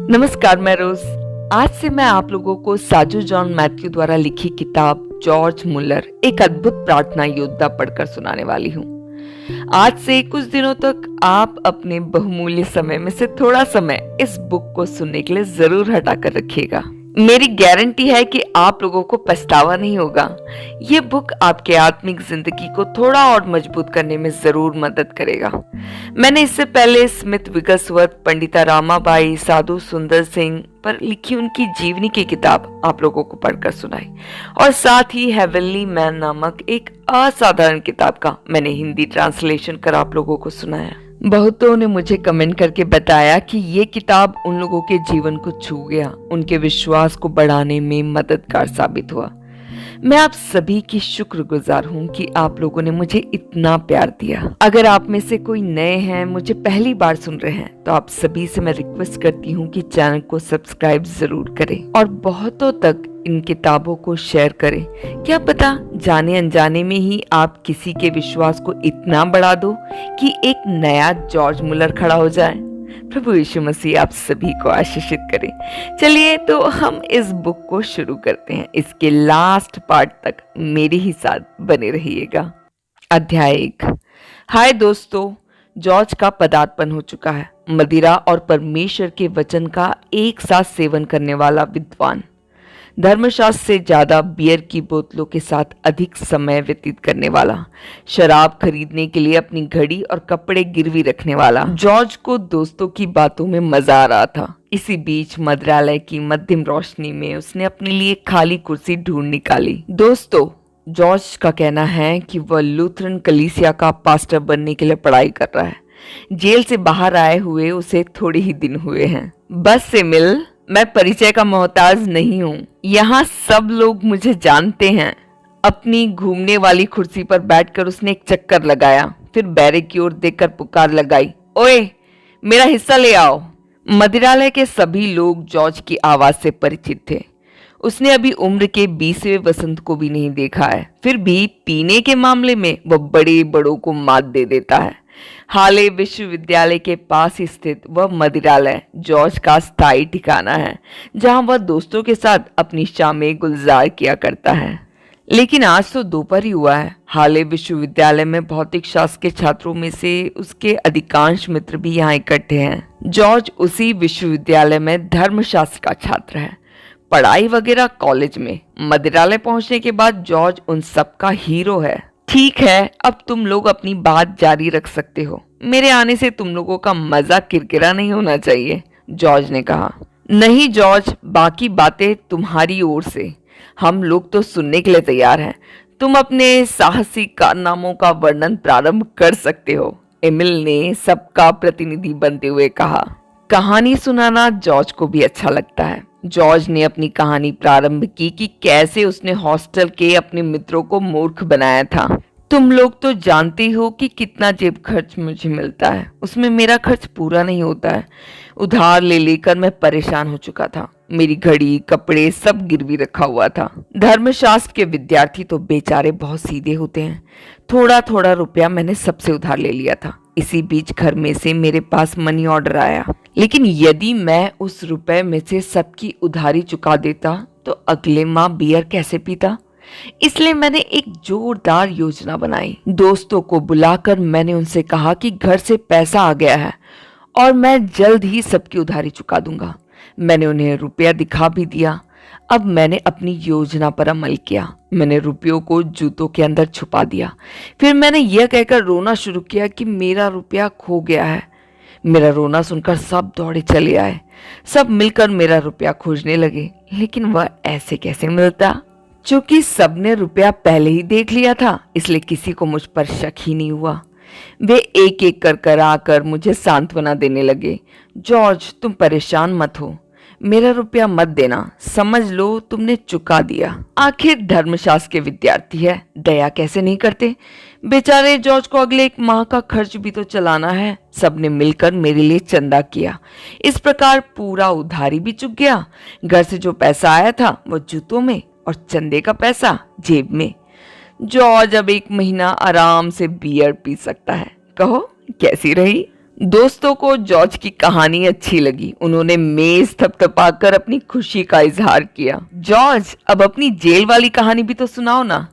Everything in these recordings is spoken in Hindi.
नमस्कार, मैं रोज। आज से मैं आप लोगों को साजू जॉन मैथ्यू द्वारा लिखी किताब जॉर्ज मुलर एक अद्भुत प्रार्थना योद्धा पढ़कर सुनाने वाली हूँ। आज से कुछ दिनों तक आप अपने बहुमूल्य समय में से थोड़ा समय इस बुक को सुनने के लिए जरूर हटा कर रखिएगा। मेरी गारंटी है कि आप लोगों को पछतावा नहीं होगा। ये बुक आपके आत्मिक जिंदगी को थोड़ा और मजबूत करने में जरूर मदद करेगा। मैंने इससे पहले स्मिथ विगसवर्थ, पंडिता रामाबाई, साधु सुंदर सिंह पर लिखी उनकी जीवनी की किताब आप लोगों को पढ़कर सुनाई और साथ ही हेवनली मैन नामक एक असाधारण किताब का मैंने हिंदी ट्रांसलेशन कर आप लोगों को सुनाया। बहुतों ने मुझे कमेंट करके बताया कि ये किताब उन लोगों के जीवन को छू गया, उनके विश्वास को बढ़ाने में मददगार साबित हुआ। मैं आप सभी की शुक्रगुजार हूँ कि आप लोगों ने मुझे इतना प्यार दिया। अगर आप में से कोई नए हैं, मुझे पहली बार सुन रहे हैं, तो आप सभी से मैं रिक्वेस्ट करती हूँ कि चैनल को सब्सक्राइब जरूर करें और बहुतों तक इन किताबों को शेयर करें। क्या पता जाने अनजाने में ही आप किसी के विश्वास को इतना बढ़ा दो कि एक नया जॉर्ज मुलर खड़ा हो जाए। प्रभु यीशु मसीह आप सभी को आशीषित करे। चलिए तो हम इस बुक को शुरू करते हैं। इसके लास्ट पार्ट तक मेरे ही साथ बने रहिएगा। अध्याय 1। हाय दोस्तों, जॉर्ज का पदार्पण हो चुका है। मदिरा और परमेश्वर के वचन का एक साथ सेवन करने वाला विद्वान, धर्मशास्त्र से ज्यादा बियर की बोतलों के साथ अधिक समय व्यतीत करने वाला, शराब खरीदने के लिए अपनी घड़ी और कपड़े गिरवी रखने वाला। जॉर्ज को दोस्तों की बातों में मजा आ रहा था। इसी बीच मद्रालय की मध्यम रोशनी में उसने अपने लिए खाली कुर्सी ढूंढ निकाली। दोस्तों, जॉर्ज का कहना है कि वह लूथरन कलीसिया का पास्टर बनने के लिए पढ़ाई कर रहा है। जेल से बाहर आए हुए उसे थोड़े ही दिन हुए हैं। बस से मिल, मैं परिचय का मोहताज नहीं हूँ। यहाँ सब लोग मुझे जानते हैं। अपनी घूमने वाली कुर्सी पर बैठकर उसने एक चक्कर लगाया, फिर बैरक की ओर देखकर पुकार लगाई, ओए, मेरा हिस्सा ले आओ। मदिरालय के सभी लोग जॉर्ज की आवाज से परिचित थे। उसने अभी उम्र के 20वें वसंत को भी नहीं देखा है, फिर भी पीने के मामले में वह बड़े बड़ों को मात दे देता है। हाले विश्वविद्यालय के पास स्थित वह मदिरालय जॉर्ज का स्थायी ठिकाना है, जहां वह दोस्तों के साथ अपनी शामें गुलजार किया करता है। लेकिन आज तो दोपहर ही हुआ है। हाले विश्वविद्यालय में भौतिक शास्त्र के छात्रों में से उसके अधिकांश मित्र भी यहाँ इकट्ठे हैं। जॉर्ज उसी विश्वविद्यालय में धर्मशास्त्र का छात्र है। पढ़ाई वगैरह कॉलेज में। मदिरालय पहुंचने के बाद जॉर्ज उन सबका हीरो है। ठीक है, अब तुम लोग अपनी बात जारी रख सकते हो। मेरे आने से तुम लोगों का मजा किरकिरा नहीं होना चाहिए, जॉर्ज ने कहा। नहीं जॉर्ज, बाकी बातें तुम्हारी ओर से। हम लोग तो सुनने के लिए तैयार हैं। तुम अपने साहसी कारनामों का वर्णन प्रारंभ कर सकते हो, एमिल ने सबका प्रतिनिधि बनते हुए कहा। कहानी सुनाना जॉर्ज को भी अच्छा लगता है। जॉर्ज ने अपनी कहानी प्रारंभ की कि कैसे उसने हॉस्टल के अपने मित्रों को मूर्ख बनाया था। तुम लोग तो जानते हो कि कितना जेब खर्च मुझे मिलता है, उसमें मेरा खर्च पूरा नहीं होता है। उधार ले लेकर मैं परेशान हो चुका था। मेरी घड़ी, कपड़े सब गिरवी रखा हुआ था। धर्मशास्त्र के विद्यार्थी तो बेचारे बहुत सीधे होते हैं। थोड़ा थोड़ा रुपया मैंने सबसे उधार ले लिया था। इसी बीच घर में से मेरे पास मनी ऑर्डर आया, लेकिन यदि मैं उस रुपए में से सबकी उधारी चुका देता तो अगले माह बियर कैसे पीता। इसलिए मैंने एक जोरदार योजना बनाई। दोस्तों को बुलाकर मैंने उनसे कहा कि घर से पैसा आ गया है और मैं जल्द ही सबकी उधारी चुका दूंगा। मैंने उन्हें रुपया दिखा भी दिया। अब मैंने अपनी योजना पर अमल किया। मैंने रुपयों को जूतों के अंदर छुपा दिया। फिर मैंने यह कहकर रोना शुरू किया कि मेरा रुपया खो गया है। मेरा रोना सुनकर सब दौड़े चले आए। सब मिलकर मेरा रुपया खोजने लगे, लेकिन वह ऐसे कैसे मिलता। चूंकि सबने रुपया पहले ही देख लिया था, इसलिए किसी को मुझ पर शक ही नहीं हुआ। वे एक एक कर आकर मुझे सांत्वना देने लगे। जॉर्ज, तुम परेशान मत हो, मेरा रुपया मत देना, समझ लो तुमने चुका दिया। आखिर धर्मशास्त्र के विद्यार्थी है, दया कैसे नहीं करते। बेचारे जॉर्ज को अगले एक माह का खर्च भी तो चलाना है। सबने मिलकर मेरे लिए चंदा किया। इस प्रकार पूरा उधारी भी चुक गया। घर से जो पैसा आया था वो जूतों में और चंदे का पैसा जेब में। जॉर्ज अब 1 महीना आराम से बियर पी सकता है। कहो कैसी रही। दोस्तों को जॉर्ज की कहानी अच्छी लगी। उन्होंने मेज थपथपाकर अपनी खुशी का इजहार किया। जॉर्ज, अब अपनी जेल वाली कहानी भी तो सुनाओ ना,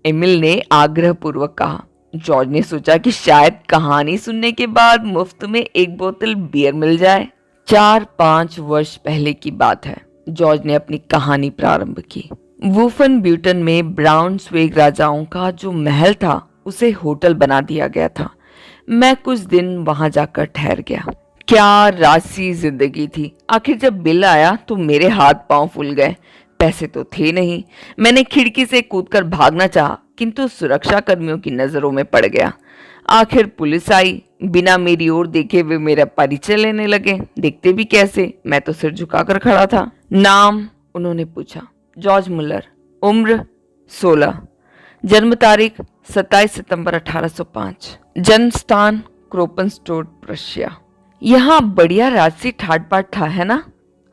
एमिल ने आग्रहपूर्वक कहा। जॉर्ज ने सोचा कि शायद कहानी सुनने के बाद मुफ्त में एक बोतल बियर मिल जाए। 4-5 वर्ष पहले की बात है। जॉर्ज ने अपनी कहानी प्रारंभ की। वूफन ब्यूटन में ब्राउन्सवेग राजाओं का जो महल था उसे होटल बना दिया गया था। मैं कुछ दिन वहां जाकर ठहर गया। क्या रासी जिंदगी थी। आखिर जब बिल आया तो मेरे हाथ पांव फूल गए। पैसे तो थे नहीं। मैंने खिड़की से कूदकर भागना चाहा, किंतु सुरक्षा कर्मियों की नजरों में पड़ गया। आखिर पुलिस आई। बिना मेरी ओर देखे वे मेरा परिचय लेने लगे। देखते भी कैसे, मैं तो सिर झुकाकर खड़ा था। नाम? उन्होंने पूछा। जॉर्ज मुलर। उम्र? 16। जन्म तारीख? 27 सितंबर 1805। जन्म स्थान? क्रोपनस्टोड, प्रशिया। यहाँ बढ़िया राजसी ठाट बाट था, है ना?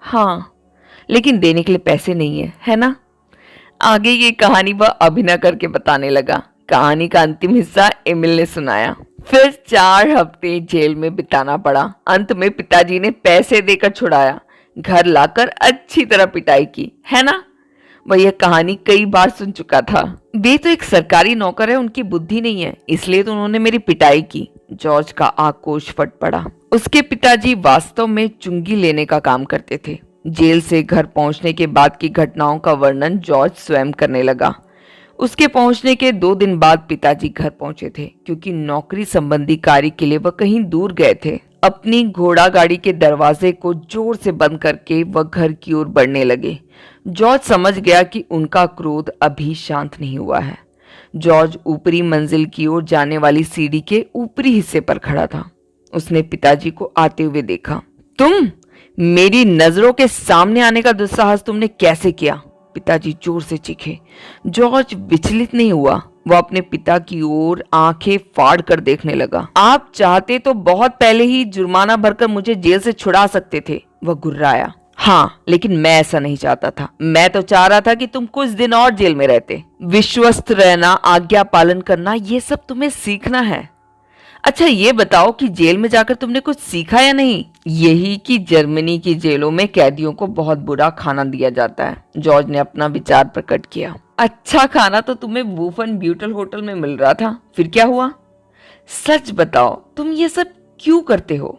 हाँ, लेकिन देने के लिए पैसे नहीं है, है ना? आगे ये कहानी वह अभिनय करके बताने लगा। कहानी का अंतिम हिस्सा एमिल ने सुनाया। फिर 4 हफ्ते जेल में बिताना पड़ा। अंत में पिताजी ने पैसे देकर छुड़ाया। घर लाकर अच्छी तरह पिटाई की, है ना? वह यह कहानी कई बार सुन चुका था। वे तो एक सरकारी नौकर है, उनकी बुद्धि नहीं है, इसलिए तो उन्होंने मेरी पिटाई की। जॉर्ज का आक्रोश फट पड़ा। उसके पिताजी वास्तव में चुंगी लेने का काम करते थे। जेल से घर पहुंचने के बाद की घटनाओं का वर्णन जॉर्ज स्वयं करने लगा। उसके पहुंचने के 2 दिन बाद पिताजी घर पहुंचे थे, क्योंकि नौकरी संबंधी कार्य के लिए वह कहीं दूर गए थे। अपनी घोड़ा गाड़ी के दरवाजे को जोर से बंद करके वह घर की ओर बढ़ने लगे। जॉर्ज समझ गया कि उनका क्रोध अभी शांत नहीं हुआ है। जॉर्ज ऊपरी मंजिल की ओर जाने वाली सीढ़ी के ऊपरी हिस्से पर खड़ा था। उसने पिताजी को आते हुए देखा। तुम? मेरी नजरों के सामने आने का दुस्साहस तुमने कैसे किया? पिताजी जोर से चीखे। जॉर्ज विचलित नहीं हुआ। वह अपने पिता की ओर आंखें फाड़ कर देखने लगा। आप चाहते तो बहुत पहले ही जुर्माना भरकर मुझे जेल से छुड़ा सकते थे, वह गुर्राया। हाँ, लेकिन मैं ऐसा नहीं चाहता था। मैं तो चाह रहा था कि तुम कुछ दिन और जेल में रहते। विश्वस्त रहना, आज्ञा पालन करना, ये सब तुम्हें सीखना है। अच्छा ये बताओ कि जेल में जाकर तुमने कुछ सीखा या नहीं? यही कि जर्मनी की जेलों में कैदियों को बहुत बुरा खाना दिया जाता है। जॉर्ज ने अपना विचार प्रकट किया। अच्छा खाना तो तुम्हें वूफन ब्यूटल होटल में मिल रहा था, फिर क्या हुआ? सच बताओ, तुम ये सब क्यों करते हो?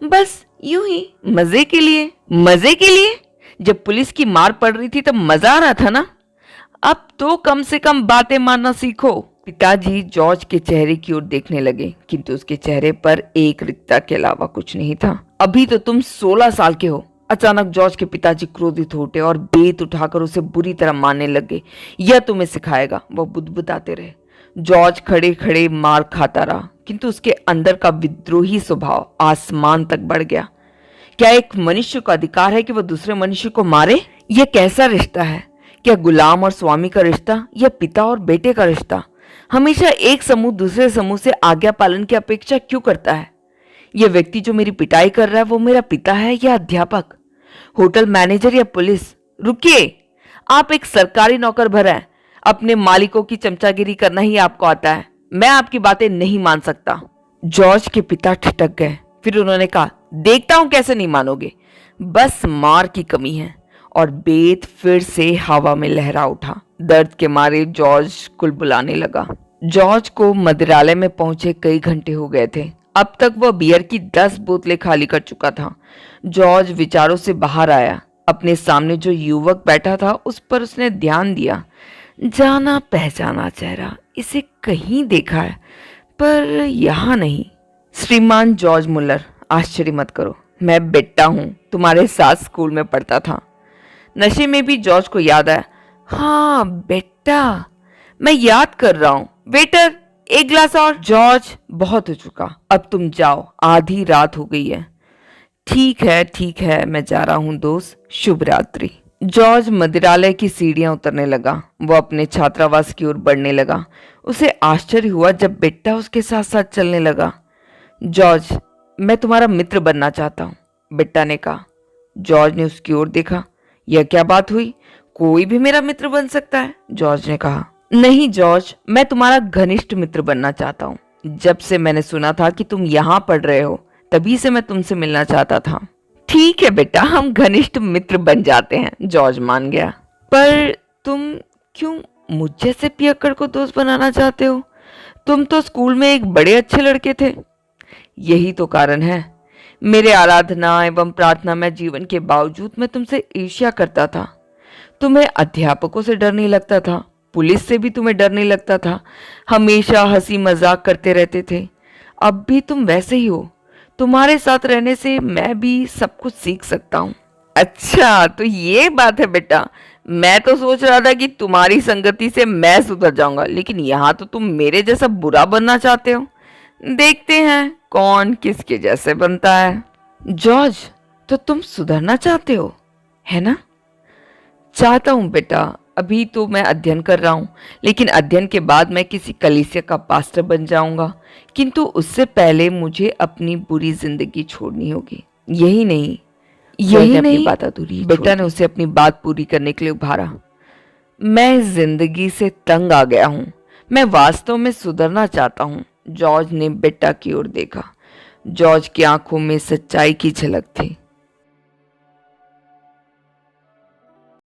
बस यूं ही, मजे के लिए। मजे के लिए? जब पुलिस की मार पड़ रही थी तब मजा आ रहा था ना। अब तो कम से कम बातें मानना सीखो। पिताजी जॉर्ज के चेहरे की ओर देखने लगे, किंतु उसके चेहरे पर एक रिक्तता के अलावा कुछ नहीं था। अभी तो तुम 16 साल के हो। अचानक जॉर्ज के पिताजी क्रोधित हो उठे और बेत उठाकर उसे बुरी तरह मारने लगे। यह तुम्हें सिखाएगा, वह बुदबुदाते रहे। जॉर्ज खड़े खड़े मार खाता रहा, किंतु उसके अंदर का विद्रोही स्वभाव आसमान तक बढ़ गया। क्या एक मनुष्य का अधिकार है कि वह दूसरे मनुष्य को मारे? यह कैसा रिश्ता है? क्या गुलाम और स्वामी का रिश्ता या पिता और बेटे का रिश्ता? हमेशा एक समूह दूसरे समूह से आज्ञा पालन की अपेक्षा क्यों करता है? यह व्यक्ति जो मेरी पिटाई कर रहा है वो मेरा पिता है या अध्यापक, होटल मैनेजर या पुलिस? रुकिए, आप एक सरकारी नौकर भर हैं। अपने मालिकों की चमचागिरी करना ही आपको आता है। मैं आपकी बातें नहीं मान सकता। जॉर्ज के पिता ठिठक गए। फिर उन्होंने कहा, देखता हूं कैसे नहीं मानोगे। बस मार की कमी है। और बेत फिर से हवा में लहरा उठा। दर्द के मारे जॉर्ज कुलबुलाने लगा। जॉर्ज को मदिरालय में पहुंचे कई घंटे हो गए थे। अब तक वह बियर की 10 बोतलें खाली कर चुका था। जॉर्ज विचारों से बाहर आया। अपने सामने जो युवक बैठा था उस पर उसने ध्यान दिया। जाना पहचाना चेहरा, इसे कहीं देखा है पर यहां नहीं। श्रीमान जॉर्ज मुलर, आश्चर्य मत करो, मैं बेटा हूं, तुम्हारे साथ स्कूल में पढ़ता था। नशे में भी जॉर्ज को याद आया। हाँ बेटा, मैं याद कर रहा हूं। वेटर, एक गिलास और। जॉर्ज, बहुत हो चुका, अब तुम जाओ, आधी रात हो गई है। ठीक है, मैं जा रहा हूं दोस्त, शुभ रात्रि। जॉर्ज मदिरालय की सीढ़ियां उतरने लगा। वो अपने छात्रावास की ओर बढ़ने लगा। उसे आश्चर्य हुआ जब बेटा उसके साथ साथ चलने लगा। जॉर्ज, मैं तुम्हारा मित्र बनना चाहता हूं, बेटा ने कहा। जॉर्ज ने उसकी ओर देखा। यह क्या बात हुई? कोई भी मेरा मित्र बन सकता है, जॉर्ज ने कहा। नहीं जॉर्ज, मैं तुम्हारा घनिष्ठ मित्र बनना चाहता हूँ। जब से मैंने सुना था कि तुम यहाँ पढ़ रहे हो, तभी से मैं तुमसे मिलना चाहता था। ठीक है बेटा, हम घनिष्ठ मित्र बन जाते हैं, जॉर्ज मान गया। पर तुम क्यों मुझ जैसे पियक्कड़ को दोस्त बनाना चाहते हो? तुम तो स्कूल में एक बड़े अच्छे लड़के थे। यही तो कारण है। मेरे आराधना एवं प्रार्थना में जीवन के बावजूद मैं तुमसे ईर्ष्या करता था। तुम्हें अध्यापकों से डर नहीं लगता था, पुलिस से भी तुम्हें डर नहीं लगता था, हमेशा हंसी मजाक करते रहते थे। अब भी तुम वैसे ही हो। तुम्हारे साथ रहने से मैं भी सब कुछ सीख सकता हूँ। अच्छा, तो ये बात है बेटा। मैं तो सोच रहा था कि तुम्हारी संगति से मैं सुधर जाऊंगा, लेकिन यहाँ तो तुम मेरे जैसा बुरा बनना चाहते हो। देखते हैं कौन किसके जैसे बनता है। जॉर्ज, तो तुम सुधरना चाहते हो, है ना? चाहता हूं बेटा। अभी तो मैं अध्ययन कर रहा हूं, लेकिन अध्ययन के बाद मैं किसी कलीसिया का पास्टर बन जाऊंगा। किंतु उससे पहले मुझे अपनी बुरी जिंदगी छोड़नी होगी। यही नहीं बात अधूरी। बेटा ने उसे अपनी बात पूरी करने के लिए उभारा। मैं इस जिंदगी से तंग आ गया हूं। मैं वास्तव में सुधरना चाहता हूं। जॉर्ज ने बेटा की ओर देखा। जॉर्ज की आंखों में सच्चाई की झलक थी।